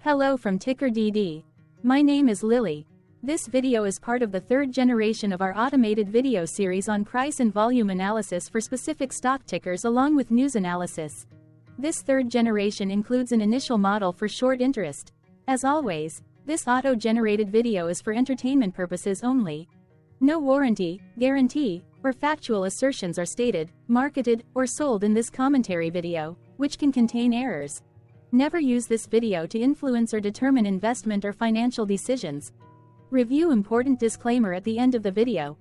Hello from TickerDD. My name is Lily. This video is part of the third generation of our automated video series on price and volume analysis for specific stock tickers along with news analysis. This third generation includes an initial model for short interest. As always, this auto-generated video is for entertainment purposes only. No warranty, guarantee, or factual assertions are stated, marketed, or sold in this commentary video, which can contain errors. Never use this video to influence or determine investment or financial decisions. Review important disclaimer at the end of the video.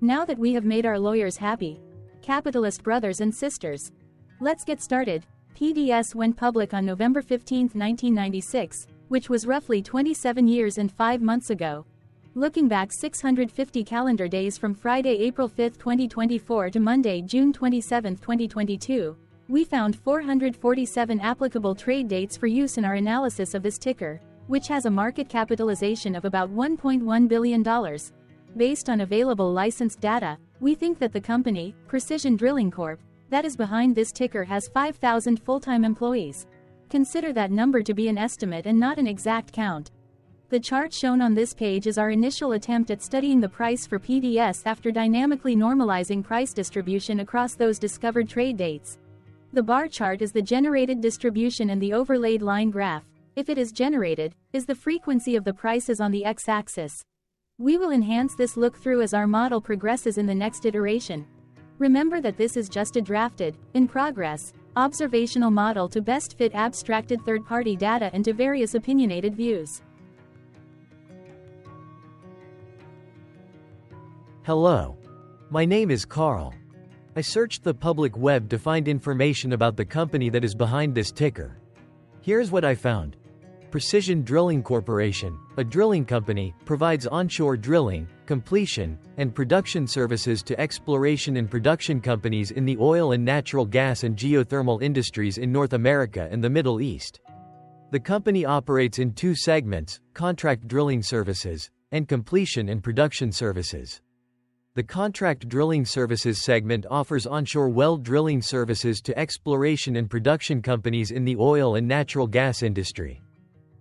Now that we have made our lawyers happy, capitalist brothers and sisters, let's get started. PDS went public on November 15, 1996, which was roughly 27 years and 5 months ago. Looking back 650 calendar days from Friday, April 5, 2024 to Monday, June 27, 2022, we found 447 applicable trade dates for use in our analysis of this ticker, which has a market capitalization of about $1.1 billion. Based on available licensed data, we think that the company, Precision Drilling Corp., that is behind this ticker has 5,000 full-time employees. Consider that number to be an estimate and not an exact count. The chart shown on this page is our initial attempt at studying the price for PDS after dynamically normalizing price distribution across those discovered trade dates. The bar chart is the generated distribution and the overlaid line graph, if it is generated, is the frequency of the prices on the x-axis. We will enhance this look-through as our model progresses in the next iteration. Remember that this is just a drafted, in progress, observational model to best fit abstracted third-party data into various opinionated views. Hello. My name is Carl. I searched the public web to find information about the company that is behind this ticker. Here's what I found. Precision Drilling Corporation, a drilling company, provides onshore drilling, completion, and production services to exploration and production companies in the oil and natural gas and geothermal industries in North America and the Middle East. The company operates in two segments, contract drilling services, and completion and production services. The contract drilling services segment offers onshore well drilling services to exploration and production companies in the oil and natural gas industry.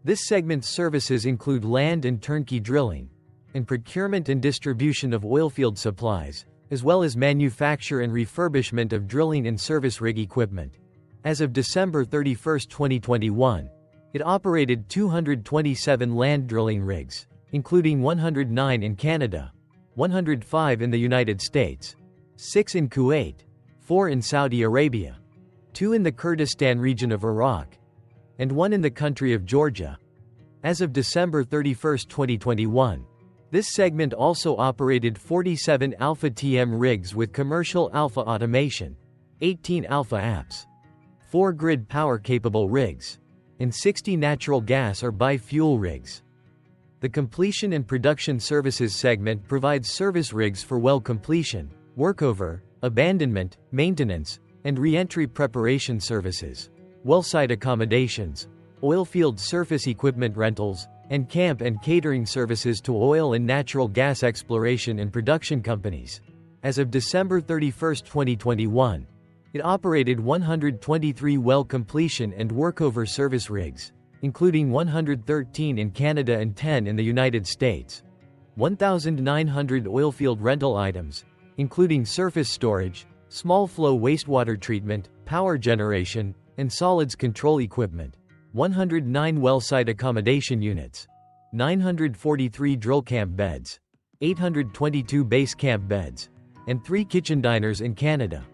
This segment's services include land and turnkey drilling, and procurement and distribution of oilfield supplies, as well as manufacture and refurbishment of drilling and service rig equipment. As of December 31, 2021, it operated 227 land drilling rigs, including 109 in Canada, 105 in the United States, 6 in Kuwait, 4 in Saudi Arabia, 2 in the Kurdistan region of Iraq, and 1 in the country of Georgia. As of December 31, 2021, this segment also operated 47 Alpha TM rigs with commercial Alpha automation, 18 Alpha apps, 4 grid power-capable rigs, and 60 natural gas or bi-fuel rigs. The completion and production services segment provides service rigs for well completion, workover, abandonment, maintenance, and re-entry preparation services, wellsite accommodations, oilfield surface equipment rentals, and camp and catering services to oil and natural gas exploration and production companies. As of December 31, 2021, it operated 123 well completion and workover service rigs, including 113 in Canada and 10 in the United States, 1,900 oilfield rental items, including surface storage, small flow wastewater treatment, power generation, and solids control equipment, 109 well site accommodation units, 943 drill camp beds, 822 base camp beds, and 3 kitchen diners in Canada.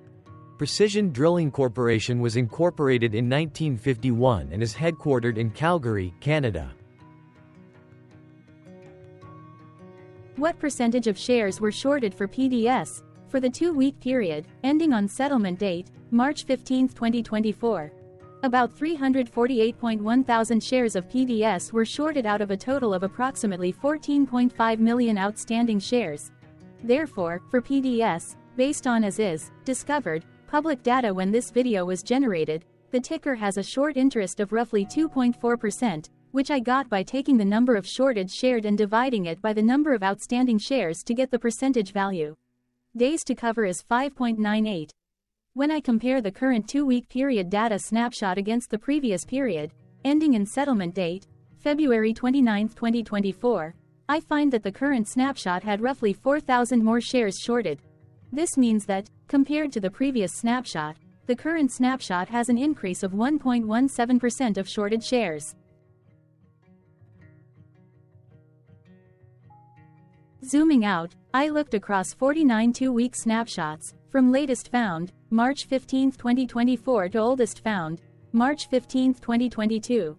Precision Drilling Corporation was incorporated in 1951 and is headquartered in Calgary, Canada. What percentage of shares were shorted for PDS for the 2-week period, ending on settlement date, March 15, 2024? About 348.1 thousand shares of PDS were shorted out of a total of approximately 14.5 million outstanding shares. Therefore, for PDS, based on as is, discovered, public data when this video was generated, the ticker has a short interest of roughly 2.4%, which I got by taking the number of shorted shared and dividing it by the number of outstanding shares to get the percentage value. Days to cover is 5.98. When I compare the current 2-week period data snapshot against the previous period, ending in settlement date, February 29, 2024, I find that the current snapshot had roughly 4,000 more shares shorted. This means that, compared to the previous snapshot, the current snapshot has an increase of 1.17% of shorted shares. Zooming out, I looked across 49 two-week snapshots, from latest found, March 15, 2024 to oldest found, March 15, 2022.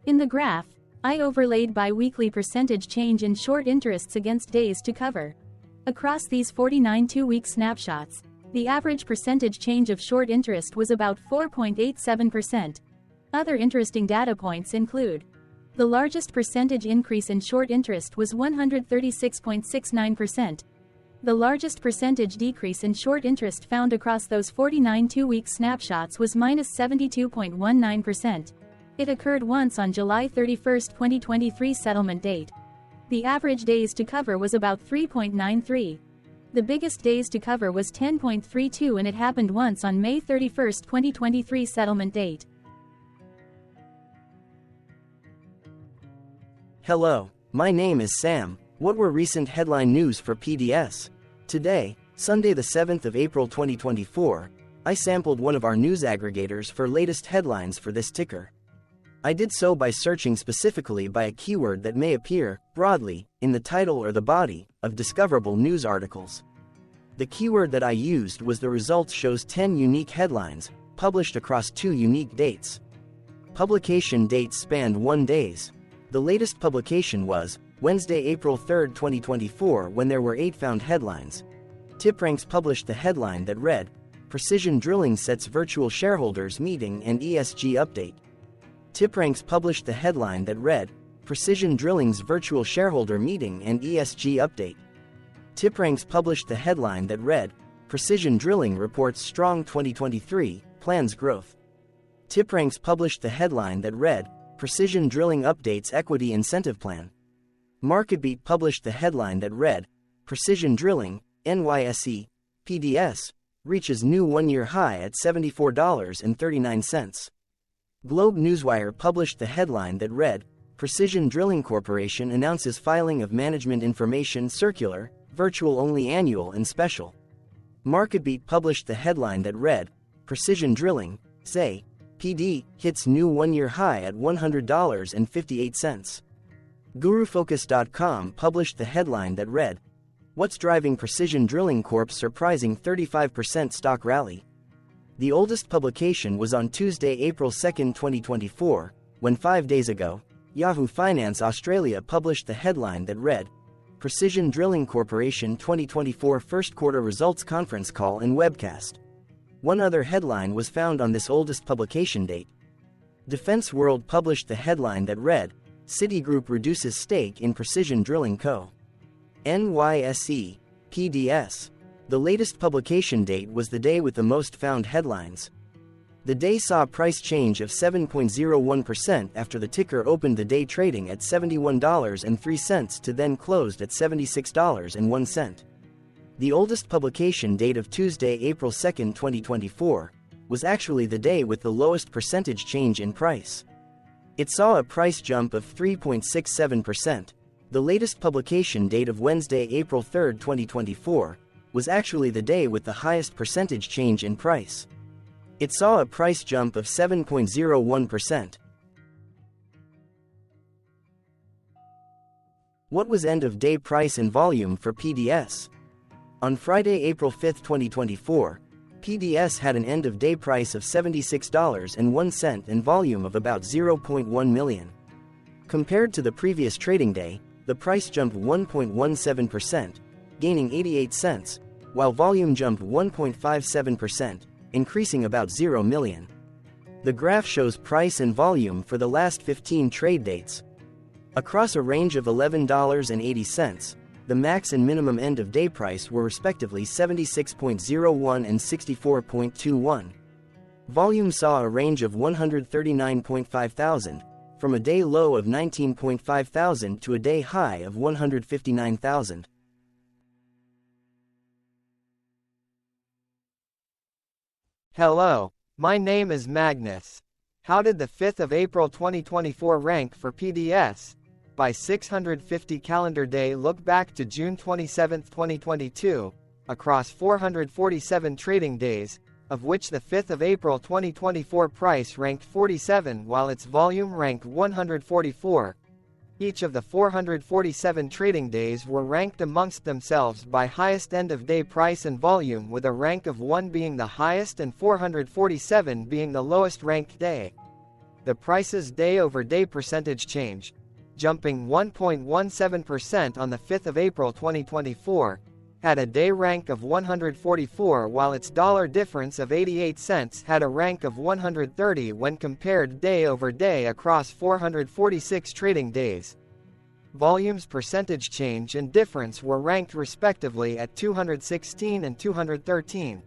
In the graph, I overlaid bi-weekly percentage change in short interests against days to cover. Across these 49 two-week snapshots, the average percentage change of short interest was about 4.87%. Other interesting data points include: the largest percentage increase in short interest was 136.69%. The largest percentage decrease in short interest found across those 49 two-week snapshots was -72.19%. It occurred once on July 31, 2023 settlement date. The average days to cover was about 3.93. The biggest days to cover was 10.32 and it happened once on May 31, 2023 settlement date. Hello, my name is Sam. What were recent headline news for PDS? Today, Sunday the 7th of April 2024, I sampled one of our news aggregators for latest headlines for this ticker. I did so by searching specifically by a keyword that may appear, broadly, in the title or the body, of discoverable news articles. The keyword that I used was the results shows 10 unique headlines, published across 2 unique dates. Publication dates spanned 1 day. The latest publication was Wednesday, April 3, 2024, when there were 8 found headlines. TipRanks published the headline that read, Precision Drilling Sets Virtual Shareholders Meeting and ESG Update. TipRanks published the headline that read, Precision Drilling's Virtual Shareholder Meeting and ESG Update. TipRanks published the headline that read, Precision Drilling Reports Strong 2023, Plans Growth. TipRanks published the headline that read, Precision Drilling Updates Equity Incentive Plan. MarketBeat published the headline that read, Precision Drilling, NYSE, PDS, reaches new one-year high at $74.39. Globe Newswire published the headline that read, Precision Drilling Corporation announces filing of Management Information Circular, virtual only annual and special. MarketBeat published the headline that read, Precision Drilling, say, PD, hits new one-year high at $100.58. GuruFocus.com published the headline that read, What's driving Precision Drilling Corp's surprising 35% stock rally? The oldest publication was on Tuesday, April 2, 2024, when 5 days ago, Yahoo Finance Australia published the headline that read, Precision Drilling Corporation 2024 First Quarter Results Conference Call and Webcast. One other headline was found on this oldest publication date. Defense World published the headline that read, Citigroup reduces stake in Precision Drilling Co. NYSE, PDS. The latest publication date was the day with the most found headlines. The day saw a price change of 7.01% after the ticker opened the day trading at $71.03 to then closed at $76.01. The oldest publication date of Tuesday, April 2, 2024, was actually the day with the lowest percentage change in price. It saw a price jump of 3.67%. The latest publication date of Wednesday, April 3, 2024, was actually the day with the highest percentage change in price. It saw a price jump of 7.01%. What was end-of-day price and volume for PDS? On Friday, April 5, 2024, PDS had an end-of-day price of $76.01 and volume of about 0.1 million. Compared to the previous trading day, the price jumped 1.17%, gaining 88 cents, while volume jumped 1.57%, increasing about 0 million. The graph shows price and volume for the last 15 trade dates. Across a range of $11.80, the max and minimum end-of-day price were respectively 76.01 and 64.21. Volume saw a range of 139.5 thousand, from a day low of 19.5 thousand to a day high of 159,000. Hello, my name is Magnus. How did the 5th of April 2024 rank for PDS? By 650 calendar day, look back to June 27, 2022, across 447 trading days, of which the 5th of April 2024 price ranked 47 while its volume ranked 144. Each of the 447 trading days were ranked amongst themselves by highest end-of-day price and volume, with a rank of 1 being the highest and 447 being the lowest ranked day. The price's day-over-day percentage change, jumping 1.17% on the 5th of April 2024, had a day rank of 144 while its dollar difference of 88 cents had a rank of 130 when compared day over day across 446 trading days. Volume's percentage change and difference were ranked respectively at 216 and 213.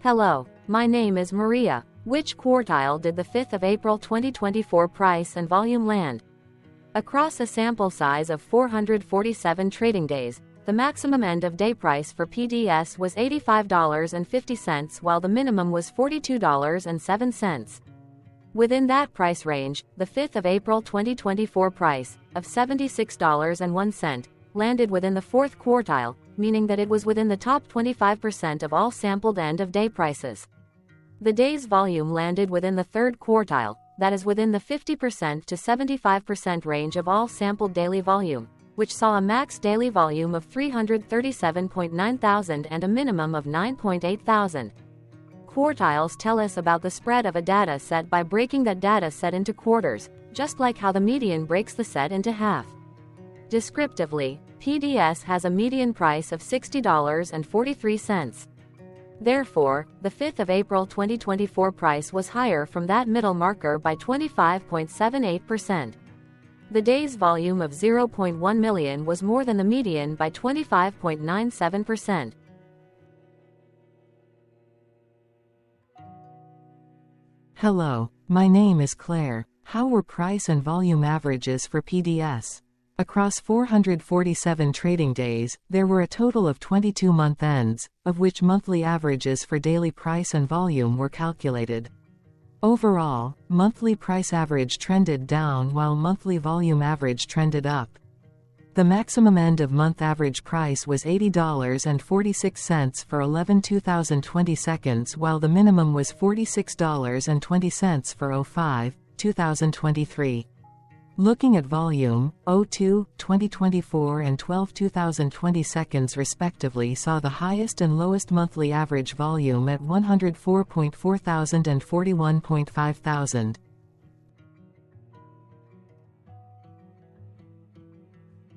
Hello, my name is Maria. Which quartile did the 5th of April 2024 price and volume land? Across a sample size of 447 trading days, the maximum end-of-day price for PDS was $85.50 while the minimum was $42.07. Within that price range, the 5th of April 2024 price, of $76.01, landed within the fourth quartile, meaning that it was within the top 25% of all sampled end-of-day prices. The day's volume landed within the third quartile, that is within the 50% to 75% range of all sampled daily volume, which saw a max daily volume of 337.9 thousand and a minimum of 9.8 thousand. Quartiles tell us about the spread of a data set by breaking that data set into quarters, just like how the median breaks the set into half. Descriptively, PDS has a median price of $60.43. Therefore, the 5th of April 2024 price was higher from that middle marker by 25.78%. The day's volume of 0.1 million was more than the median by 25.97%. Hello, my name is Claire. How were price and volume averages for PDS? Across 447 trading days, there were a total of 22 month ends, of which monthly averages for daily price and volume were calculated. Overall, monthly price average trended down while monthly volume average trended up. The maximum end-of-month average price was $80.46 for 11/2020 seconds while the minimum was $46.20 for 05/2023. Looking at volume, 02/2024 and 12/2020 seconds respectively saw the highest and lowest monthly average volume at 104.4 thousand and 41.5 thousand.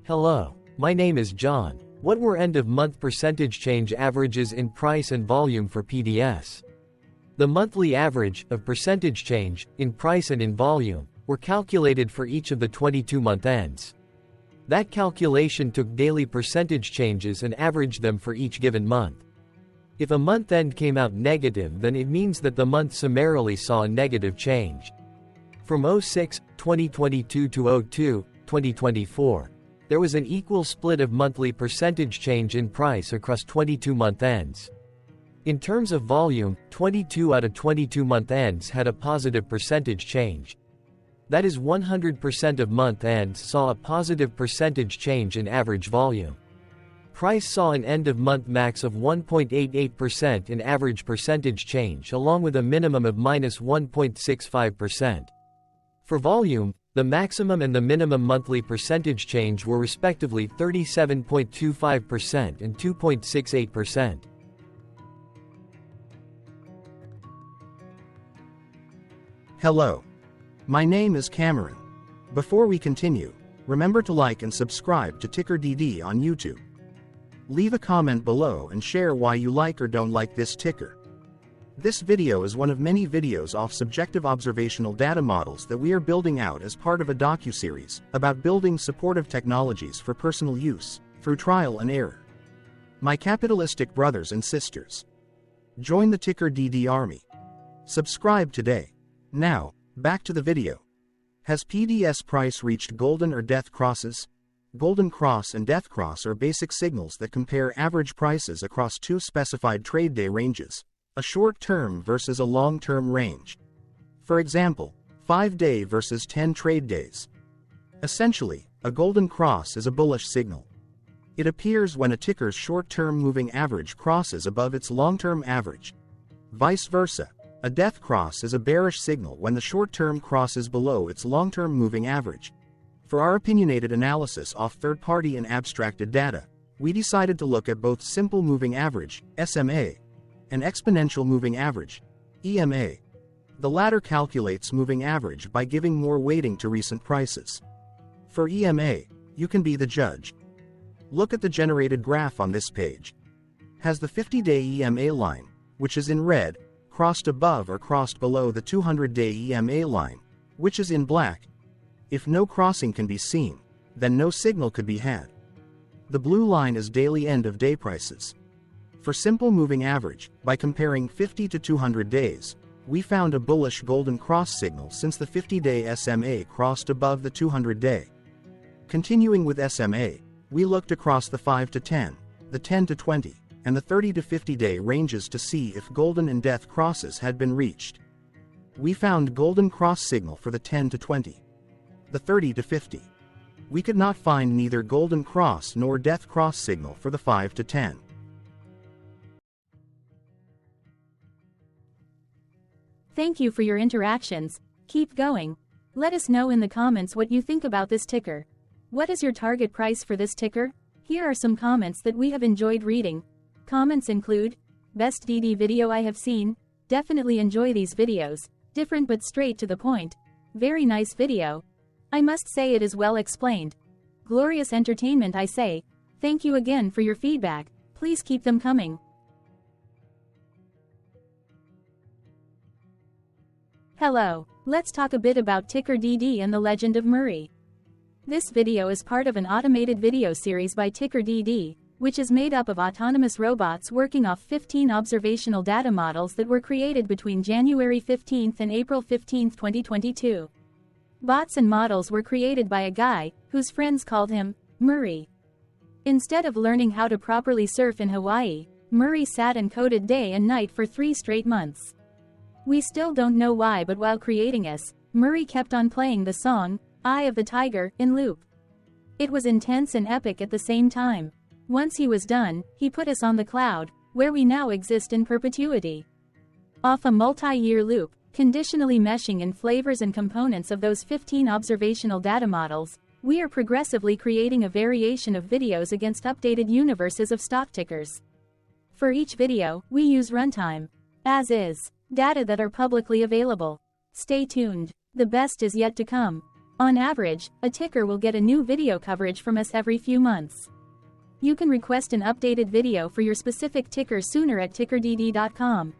Hello, my name is John. What were end-of-month percentage change averages in price and volume for PDS? The monthly average of percentage change in price and in volume were calculated for each of the 22-month ends. That calculation took daily percentage changes and averaged them for each given month. If a month end came out negative, then it means that the month summarily saw a negative change. From 06/2022 to 02/2024, there was an equal split of monthly percentage change in price across 22-month ends. In terms of volume, 22 out of 22-month ends had a positive percentage change. That is 100% of month ends saw a positive percentage change in average volume. Price saw an end-of-month max of 1.88% in average percentage change along with a minimum of -1.65%. For volume, the maximum and the minimum monthly percentage change were respectively 37.25% and 2.68%. Hello. My name is Cameron. Before we continue, remember to like and subscribe to TickerDD on YouTube. Leave a comment below and share why you like or don't like this ticker. This video is one of many videos off subjective observational data models that we are building out as part of a docuseries about building supportive technologies for personal use, through trial and error. My capitalistic brothers and sisters, join the TickerDD army. Subscribe today. Now, back to the video. Has PDS price reached golden or death crosses? Golden cross and death cross are basic signals that compare average prices across two specified trade day ranges. a short-term versus a long-term range. For example, 5-day versus 10 trade days. Essentially, a golden cross is a bullish signal. It appears when a ticker's short-term moving average crosses above its long-term average. Vice versa, a death cross is a bearish signal when the short-term crosses below its long-term moving average. For our opinionated analysis off third-party and abstracted data, we decided to look at both simple moving average, SMA, and exponential moving average, EMA. The latter calculates moving average by giving more weighting to recent prices. For EMA, you can be the judge. Look at the generated graph on this page. Has the 50-day EMA line, which is in red, crossed above or crossed below the 200-day EMA line, which is in black? If no crossing can be seen, then no signal could be had. The blue line is daily end-of-day prices. For simple moving average, by comparing 50 to 200 days, we found a bullish golden cross signal since the 50-day SMA crossed above the 200-day. Continuing with SMA, we looked across the 5 to 10, the 10 to 20, and the 30 to 50-day ranges to see if golden and death crosses had been reached. We found golden cross signal for the 10 to 20. The 30 to 50. We could not find neither golden cross nor death cross signal for the 5 to 10. Thank you for your interactions. Keep going. Let us know in the comments what you think about this ticker. What is your target price for this ticker? Here are some comments that we have enjoyed reading. Comments include, best DD video I have seen, definitely enjoy these videos, different but straight to the point, very nice video. I must say it is well explained. Glorious entertainment I say, thank you again for your feedback, please keep them coming. Hello, let's talk a bit about TickerDD and the legend of Murray. This video is part of an automated video series by TickerDD, which is made up of autonomous robots working off 15 observational data models that were created between January 15 and April 15, 2022. Bots and models were created by a guy, whose friends called him Murray. Instead of learning how to properly surf in Hawaii, Murray sat and coded day and night for 3 straight months. We still don't know why, but while creating us, Murray kept on playing the song, Eye of the Tiger, in loop. It was intense and epic at the same time. Once he was done, he put us on the cloud, where we now exist in perpetuity. Off a multi-year loop, conditionally meshing in flavors and components of those 15 observational data models, we are progressively creating a variation of videos against updated universes of stock tickers. For each video, we use runtime, as is, data that are publicly available. Stay tuned, the best is yet to come. On average, a ticker will get a new video coverage from us every few months. You can request an updated video for your specific ticker sooner at TickerDD.com.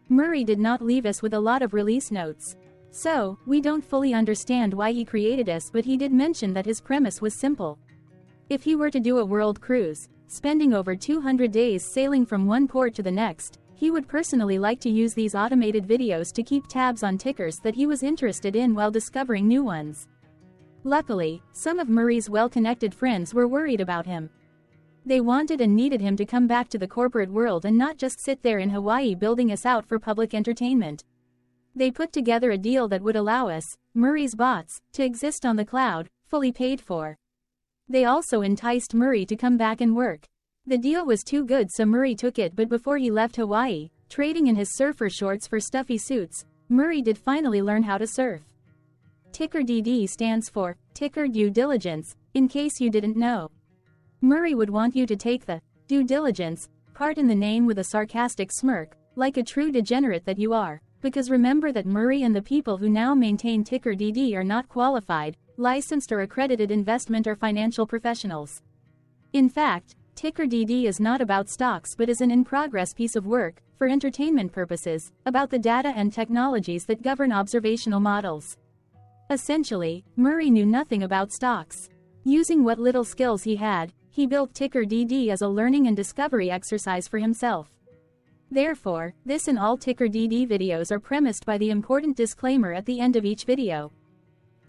Murray did not leave us with a lot of release notes. So, we don't fully understand why he created us, but he did mention that his premise was simple. If he were to do a world cruise, spending over 200 days sailing from one port to the next, he would personally like to use these automated videos to keep tabs on tickers that he was interested in while discovering new ones. Luckily, some of Murray's well-connected friends were worried about him. They wanted and needed him to come back to the corporate world and not just sit there in Hawaii building us out for public entertainment. They put together a deal that would allow us, Murray's bots, to exist on the cloud, fully paid for. They also enticed Murray to come back and work. The deal was too good, so Murray took it, but before he left Hawaii, trading in his surfer shorts for stuffy suits, Murray did finally learn how to surf. TickerDD stands for Ticker Due Diligence, in case you didn't know. Murray would want you to take the due diligence part in the name with a sarcastic smirk, like a true degenerate that you are, because remember that Murray and the people who now maintain TickerDD are not qualified, licensed or accredited investment or financial professionals. In fact, TickerDD is not about stocks but is an in-progress piece of work, for entertainment purposes, about the data and technologies that govern observational models. Essentially, Murray knew nothing about stocks. Using what little skills he had, he built TickerDD as a learning and discovery exercise for himself. Therefore, this and all TickerDD videos are premised by the important disclaimer at the end of each video.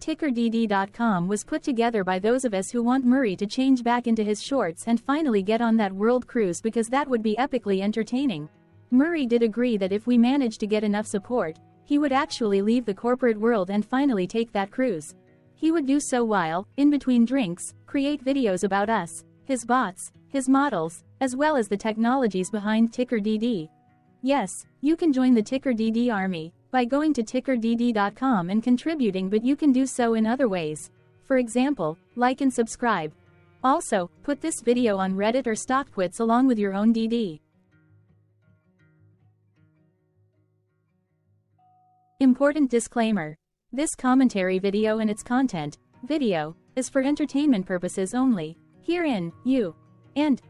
TickerDD.com was put together by those of us who want Murray to change back into his shorts and finally get on that world cruise, because that would be epically entertaining. Murray did agree that if we managed to get enough support, he would actually leave the corporate world and finally take that cruise. He would do so while, in between drinks, create videos about us, his bots, his models, as well as the technologies behind TickerDD. Yes, you can join the TickerDD army by going to TickerDD.com and contributing, but you can do so in other ways. For example, like and subscribe. Also, put this video on Reddit or StockTwits along with your own DD. Important disclaimer. This commentary video and its content, video, is for entertainment purposes only. Herein, you and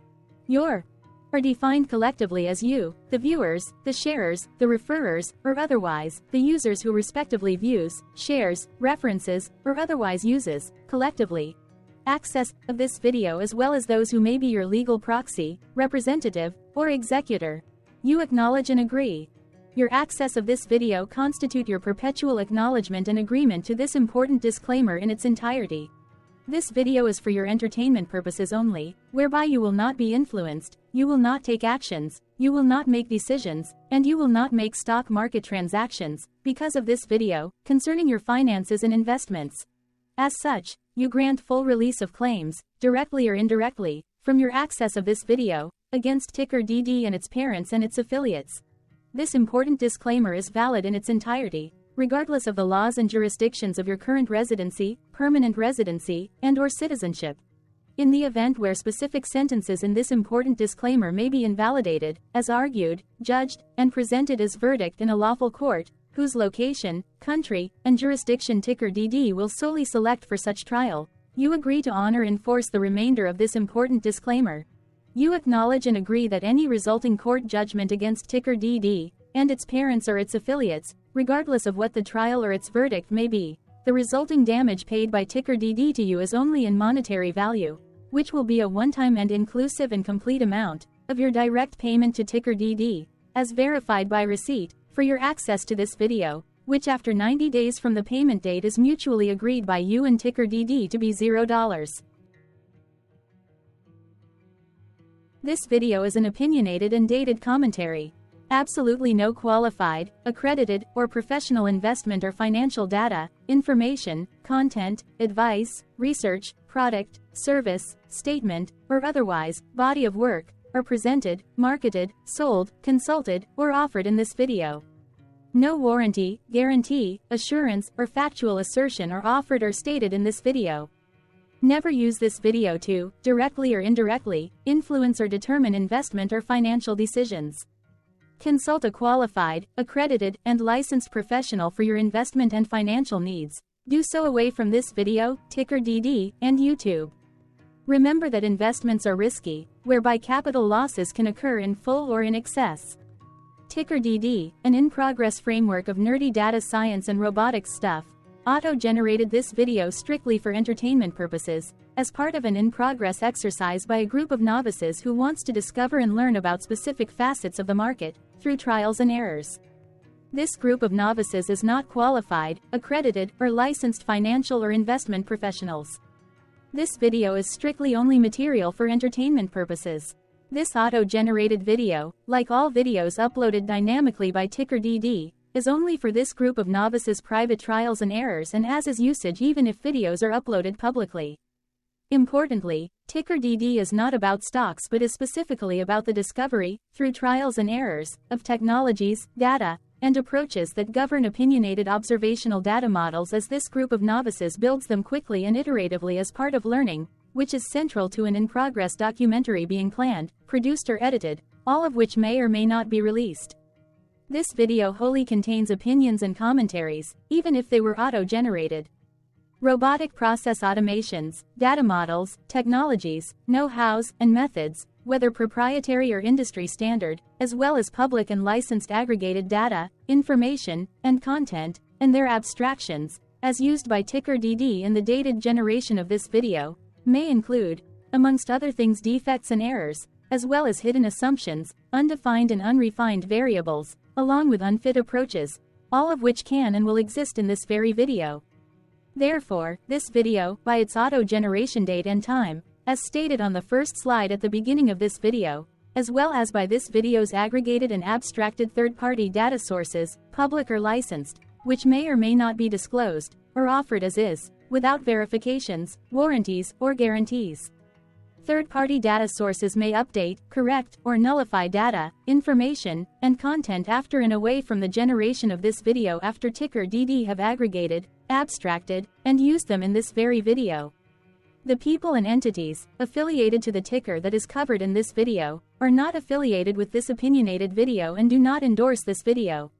your are defined collectively as you, the viewers, the sharers, the referrers, or otherwise, the users who respectively views, shares, references, or otherwise uses, collectively, access of this video as well as those who may be your legal proxy, representative, or executor. You acknowledge and agree. Your access of this video constitute your perpetual acknowledgement and agreement to this important disclaimer in its entirety. This video is for your entertainment purposes only, whereby you will not be influenced, you will not take actions, you will not make decisions, and you will not make stock market transactions, because of this video, concerning your finances and investments. As such, you grant full release of claims, directly or indirectly, from your access of this video, against TickerDD and its parents and its affiliates. This important disclaimer is valid in its entirety, regardless of the laws and jurisdictions of your current residency, permanent residency, and/or citizenship. In the event where specific sentences in this important disclaimer may be invalidated, as argued, judged, and presented as verdict in a lawful court, whose location, country, and jurisdiction TickerDD will solely select for such trial, you agree to honor and enforce the remainder of this important disclaimer. You acknowledge and agree that any resulting court judgment against TickerDD and its parents or its affiliates, regardless of what the trial or its verdict may be, the resulting damage paid by TickerDD to you is only in monetary value, which will be a one-time and inclusive and complete amount of your direct payment to TickerDD, as verified by receipt, for your access to this video, which after 90 days from the payment date is mutually agreed by you and TickerDD to be $0. This video is an opinionated and dated commentary. Absolutely no qualified, accredited, or professional investment or financial data, information, content, advice, research, product, service, statement, or otherwise, body of work, are presented, marketed, sold, consulted, or offered in this video. No warranty, guarantee, assurance, or factual assertion are offered or stated in this video. Never use this video to, directly or indirectly, influence or determine investment or financial decisions. Consult a qualified, accredited, and licensed professional for your investment and financial needs. Do so away from this video, TickerDD, and YouTube. Remember that investments are risky, whereby capital losses can occur in full or in excess. TickerDD, an in-progress framework of nerdy data science and robotics stuff, auto-generated this video strictly for entertainment purposes, as part of an in-progress exercise by a group of novices who wants to discover and learn about specific facets of the market, through trials and errors. This group of novices is not qualified, accredited, or licensed financial or investment professionals. This video is strictly only material for entertainment purposes. This auto-generated video, like all videos uploaded dynamically by TickerDD, is only for this group of novices' private trials and errors and as is usage even if videos are uploaded publicly. Importantly, TickerDD is not about stocks but is specifically about the discovery, through trials and errors, of technologies, data, and approaches that govern opinionated observational data models as this group of novices builds them quickly and iteratively as part of learning, which is central to an in-progress documentary being planned, produced or edited, all of which may or may not be released. This video wholly contains opinions and commentaries, even if they were auto-generated. Robotic process automations, data models, technologies, know-hows, and methods, whether proprietary or industry standard, as well as public and licensed aggregated data, information, and content, and their abstractions, as used by TickerDD in the dated generation of this video, may include, amongst other things, defects and errors, as well as hidden assumptions, undefined and unrefined variables, along with unfit approaches, all of which can and will exist in this very video. Therefore, this video, by its auto-generation date and time, as stated on the first slide at the beginning of this video, as well as by this video's aggregated and abstracted third-party data sources, public or licensed, which may or may not be disclosed, or offered as is, without verifications, warranties, or guarantees. Third-party data sources may update, correct, or nullify data, information, and content after and away from the generation of this video after TickerDD have aggregated, abstracted, and used them in this very video. The people and entities affiliated to the ticker that is covered in this video are not affiliated with this opinionated video and do not endorse this video.